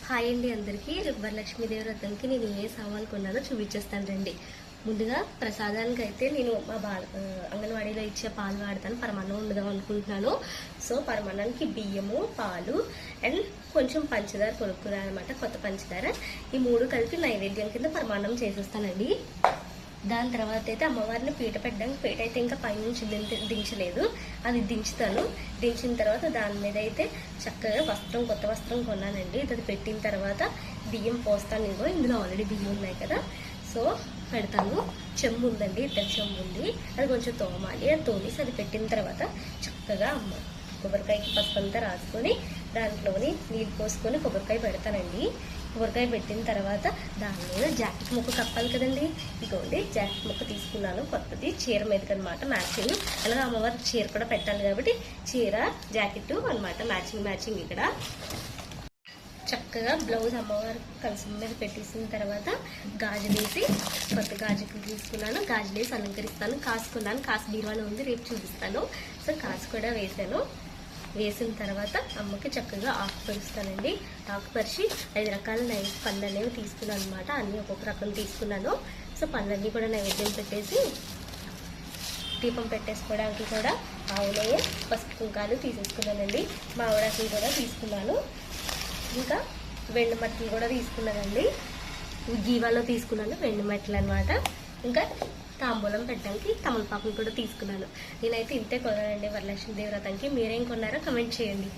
Hi అండి అందరికీ. వరలక్ష్మీదేవి వ్రతంకి నేను ఏ సామాన్లు కొన్నానో చూపించేస్తాను రండి. ముందుగా ప్రసాదానికి అయితే నేను మా అంగన్వాడీలో ఇచ్చే పాలు వాడతాను. పరమాన్నం వండుదాం అనుకుంటున్నాను. సో పరమాన్నానికి బియ్యము, పాలు అండ్ కొంచెం పంచదార కొనుక్కున్నాను అనమాట, కొత్త పంచదార. ఈ మూడు కలిపి నైవేద్యం కింద పరమాన్నం చేసేస్తానండి. దాని తర్వాత అయితే అమ్మవారిని పీట పెట్టడానికి, పీట అయితే ఇంకా పైనుంచి దించలేదు, అది దించుతాను. దించిన తర్వాత దాని మీద అయితే చక్కగా కొత్త వస్త్రం కొన్నానండి. ఇది పెట్టిన తర్వాత బియ్యం పోస్తాను. ఇదిగో ఇందులో ఆల్రెడీ బియ్యం ఉన్నాయి కదా, సో పెడతాను. చెంబు ఉందండి, ఇద్దరు చెంబు ఉంది, అది కొంచెం తోమాలి. అది తోమేసి అది పెట్టిన తర్వాత చక్కగా కొబ్బరికాయకి పసుపు అంతా రాసుకొని దాంట్లోని నీళ్ళు పోసుకొని కొబ్బరికాయ పెడతానండి. కొబ్బరికాయ పెట్టిన తర్వాత దాని మీద జాకెట్ ముక్క కప్పాలి కదండి. ఇదిగోండి జాకెట్ ముక్క తీసుకున్నాను, కొత్తది, చీర మీదకి అనమాట, మ్యాచింగ్. అలాగే అమ్మవారికి చీర కూడా పెట్టాలి కాబట్టి చీర జాకెట్ అనమాట, మ్యాచింగ్. ఇక్కడ చక్కగా బ్లౌజ్ అమ్మవారి కలిసి మీద పెట్టేసిన తర్వాత గాజులేసి, కొత్త గాజులు తీసుకున్నాను, గాజులేసి అలంకరిస్తాను. కాసుకున్నాను, కాసు బీరువాలో ఉంది, రేపు చూపిస్తాను. సో కాసు కూడా వేసాను. వేసిన తర్వాత అమ్మకి చక్కగా ఆకు పరుస్తానండి. ఆకు పరిచి 5 రకాల పళ్ళు అనేవి తీసుకున్నాను అనమాట. అన్నీ ఒక్కొక్క రకం తీసుకున్నాను. సో పళ్ళన్నీ కూడా నైవేద్యం పెట్టేసి దీపం పెట్టేసుకోవడానికి కూడా ఆవులయ్య పసుపు కుంకాలు తీసేసుకున్నానండి. మామిడాకులు కూడా తీసుకున్నాను. ఇంకా వెండి మట్టలు కూడా తీసుకున్నానండి. గీవాలో తీసుకున్నాను వెండి మట్టలు అనమాట. ఇంకా తాంబూలం పెట్టడానికి తమలపాకులు కూడా తీసుకున్నాను. నేనైతే ఇంతే కొన్నానండి వరలక్ష్మీదేవి వ్రతానికి. మీరేం కొన్నారో కమెంట్ చేయండి.